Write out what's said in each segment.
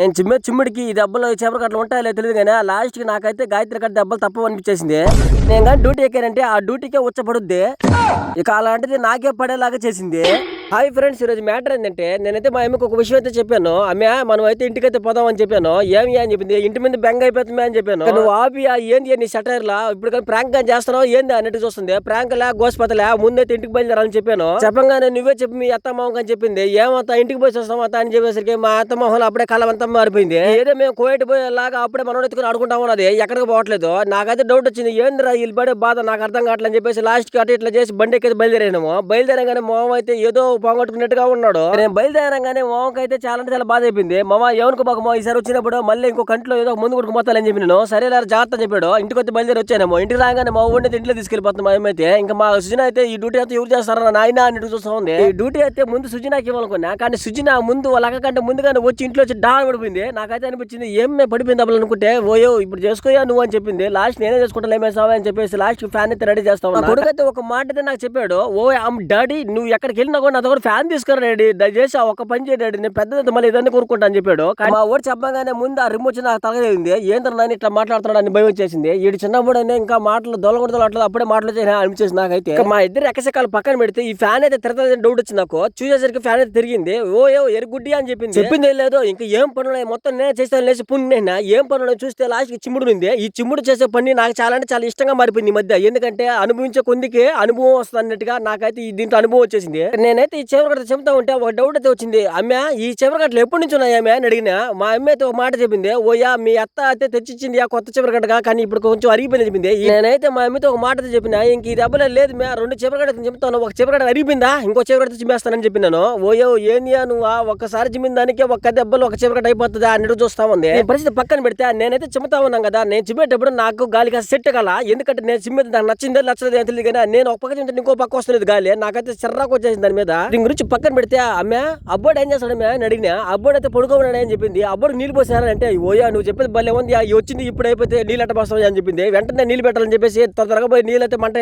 నేను చిమ్మిడికి ఈ దెబ్బలు చేపలు అట్లా ఉంటాయో తెలియదు కానీ లాస్ట్ కి నాకైతే గాయత్రి గారి దెబ్బలు తప్ప అనిపించేసింది. నేను కానీ డ్యూటీ ఎక్కానంటే ఆ డ్యూటీకే ఉచ్చపడుద్ది. ఇక అలాంటిది నాకే పడేలాగా చేసింది. హాయ్ ఫ్రెండ్స్, ఈరోజు మ్యాటర్ ఏంటంటే నేనైతే మా అమ్మకి ఒక విషయం అయితే చెప్పాను. అమ్మ మనం అయితే ఇంటికైతే పోదాం అని చెప్పాను. ఏమి అని చెప్పింది, ఇంటి మీద బెంగ అయిపోతుంది అని చెప్పాను. నువ్వు ఆపి ఏంది నీ సెటైర్లా ఇప్పుడు కానీ ప్రాంక్ గా చేస్తున్నావు ఏంది అన్నట్టు చూస్తుంది. ప్రాంక్ లా గోస్పతలే ముందైతే ఇంటికి బయలుదేరాలని చెప్పాను. చెప్పంగానే నువ్వే చెప్పి మీ అత్త మామకి అని చెప్పింది. ఏమంతా ఇంటికి పోయి వస్తాం అత్త అని చెప్పేసరికి మా అత్త మొహంలో అప్పుడే కలవంతా మారిపోయింది. ఏదో మేము కోయట పోయేలాగా అప్పుడే మనం ఎత్తుకుని ఆడుకుంటా ఉన్నది, ఎక్కడికి పోవట్లేదు. నాకైతే డౌట్ వచ్చింది, ఏందిరా వీళ్ళు పడే బాధ నాకు అర్థం కావట్లని చెప్పేసి లాస్ట్ కి అటు ఇట్లా చేసి బండి ఎక్కి బయలుదేరాము. బయలుదేరగానే మొహం అయితే ఏదో పోగొట్టుకున్నట్టుగా ఉన్నాడు. నేను బయలుదేరంగానే మోహంకి అయితే చాలా అంటే చాలా బాధ అయిపోయింది. మామ ఎవరికి బాగా ఈసారి వచ్చినప్పుడు మళ్ళీ ఇంకో కంట్లో ఏదో ముందు కొడుకు మొత్తాలని చెప్పి నేను సరే జాగ్రత్త చెప్పాడు. ఇంటికి వచ్చి బయలుదేరి వచ్చానేమో. ఇంటికి రాగానే మా ఊడిని ఇంట్లో తీసుకెళ్ళిపోతుంది మా ఏమైతే. ఇంకా మా సుజన అయితే ఈ డ్యూటీ అయితే ఎవరు చేస్తారా నాయన అన్నట్టు చూస్తా ఉంది. ఈ డ్యూటీ అయితే ముందు సుజనాకి ఇవ్వాలనుకున్నా, కానీ సుజన ముందు వాళ్ళ అక్క కంటే ముందుగానే వచ్చి ఇంట్లో వచ్చి డా పడిపోయింది. నాకైతే అనిపించింది ఏం పడిపోయింది అవ్వాలి అనుకుంటే, ఓయో ఇప్పుడు చేసుకోయా నువ్వు అని చెప్పింది. లాస్ట్ నేనే చేసుకుంటా ఏమేసావా అని చెప్పేసి లాస్ట్ ఫ్యాన్ అయితే రెడీ చేస్తావు. కొడుకైతే ఒక మాట అయితే నాకు చెప్పాడు, ఓ డాడీ నువ్వు ఎక్కడికి వెళ్ళినా కూడా నా దగ్గర ఫ్యాన్ తీసుకురా డాడీ, దయచేసి ఒక పని చేయడాడు, నేను పెద్దది మళ్ళీ ఇదన్నీ కోరుకుంటా అని చెప్పాడు. మా ఊరు చెప్పగానే ముందు ఆ రిమోట్ నాకు తగలేదు. ఏంటో నాని ఇట్లా మాట్లాడుతున్నాడు అని భయం వచ్చేసింది. వీడి చిన్నప్పుడైనా ఇంకా మాటలు దొలగొడతలు అప్పుడే మాటలు అనిపించేసి నాకైతే. మా ఇద్దరు ఎక్కసెక్కలు పక్కన పెడితే ఈ ఫ్యాన్ అయితే తిరగదని డౌట్ వచ్చింది నాకు. చూసేసరికి ఫ్యాన్ అయితే తిరిగింది. ఓ ఎరుగుడ్డి అని చెప్పింది లేదు. ఇంకా ఏం పనులు మొత్తం నేను చేస్తాను లేచి పుణ్యనా ఏం పనులు చూస్తే లాస్ట్ చిమ్ముడు ఉంది. ఈ చిమ్ముడు చేసే పని నాకు చాలా అంటే చాలా ఇష్టంగా మారిపోయింది ఈ మధ్య. ఎందుకంటే అనుభవించే కొందికి అనుభవం వస్తుంది అన్నట్టుగా నాకైతే దీంట్లో అనుభవం వచ్చేసింది. నేనైతే ఈ చివరి చెబుతా ఉంటే ఒక డౌట్ అయితే వచ్చింది. అమ్మ ఈ చివరిగట్లు ఎప్పటి నుంచి ఉన్నాయి అమ్మ అని అడిగినా. మా అమ్మ అయితే ఒక మాట చెప్పింది, ఓయా మీ అత్త అయితే తెచ్చిచ్చింది ఆ కొత్త చివరిగట్టగా, కానీ ఇప్పుడు కొంచెం అరిగిపోయింది చెప్పింది. నేనైతే మా అమ్మతో ఒక మాట చెప్పిన, ఇంక ఈ దెబ్బలే లేదు మే 2 చివరిగడ్డ చెప్తాను, ఒక చివరిగడ్డ అరిగిపోయిందా ఇంకో చివరిగడ్డ చిమ్మేస్తానని చెప్పినాను. ఓయో ఏందియా నువ్వు ఒక్కసారి చిమ్మిన దానికి ఒక్క దెబ్బలు ఒక చివరిగడ్డ అయిపోతుందా అన్నట్టు చూస్తా ఉంది. పరిస్థితి పక్కన పెడితే నేనైతే చిమ్ముతా ఉన్నాను కదా, నేను చిమ్మేటప్పుడు నాకు గాలికి సెట్ కల. ఎందుకంటే నేను చిమ్మేది నాకు నచ్చిందే నచ్చలేదు అని తెలియదు, కానీ నేను ఒక పక్క చిమ్మితే ఇంకో పక్క వస్తలేదు గాలి. నాకైతే చిర్రాకు వచ్చేసింది దాని మీద. దీని గురించి పక్కన పెడితే అమ్మ అబ్బోడు ఏం చేస్తాడు అని అడిగినా. అబ్బోడు అయితే పడుకోమన్నాడు అని చెప్పింది. అబ్బోడు నీళ్ళు పోసారంటే ఓయా నువ్వు చెప్పేది భలే ఉంది, వచ్చింది ఇప్పుడు అయిపోతే నీళ్ళు అట్ట పోస్తావు అని చెప్పింది. వెంటనే నీళ్ళు పెట్టాలని చెప్పేసి త్వరగా పోయి నీళ్ళు అయితే మంట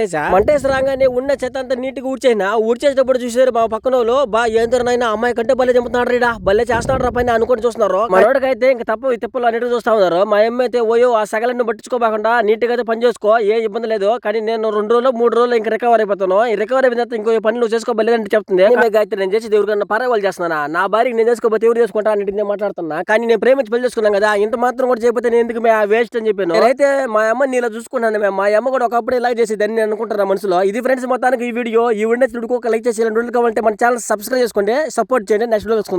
వేసి రాగానే ఉన్న చెత్త అంతా నీట్గా ఊడ్చేసేటప్పుడు చూసారు మా పక్కన వాళ్ళు, బా ఏంటనైనా అమ్మాయి కంటే భలే చెప్తున్నాడు రీడా, భలే చేస్తున్నాడు రా పని అనుకుని చూస్తున్నారు. మనోడికైతే ఇంకా తప్ప తిప్పలు అన్నిటి చూస్తా ఉన్నారు. మా అమ్మ అయితే ఓయో ఆ సగలన్నీ పట్టించుకోకుండా నీట్ గా అయితే పని చేసుకో, ఏ ఇబ్బంది లేదు, కానీ నేను 2 రోజులు 3 రోజులు ఇంకా రికవర్ అయిపోతాను. ఈ రికవర్ అయిపోయిన తర్వాత ఇంకో పని నువ్వు చేసుకోబోలేదంటే చెప్తుంది. అయితే నేను చేసి ఎవరికన్నా పరావాళ్ళు చేస్తున్నా, నా భార్యకి నేను చేసుకోకపోతే ఎవరు చేసుకుంటా అన్నింటి నేను మాట్లాడుతున్నా. కానీ నేను ప్రేమించి పెళ్లి చేసుకున్నాను కదా, ఇంత మాత్రం కూడా చేయకపోతే నేను ఎందుకు వేస్ట్ అని చెప్పాను. నేనైతే మా అమ్మ నీలా చూసుకున్నాను. మా అమ్మ కూడా ఒకప్పుడు ఇలా చేసేది నేను అనుకుంటున్నా మనసులో. ఇది ఫ్రెండ్స్ మొత్తానికి ఈ వీడియో. ఈ వీడియో ఒక లైక్ చేసి 2 రోజులు కావాలంటే మన ఛానల్ సబ్స్క్రైబ్ చేసుకోండి, సపోర్ట్ చేయండి. నెక్స్ట్ వీడియో చూసుకుందాం.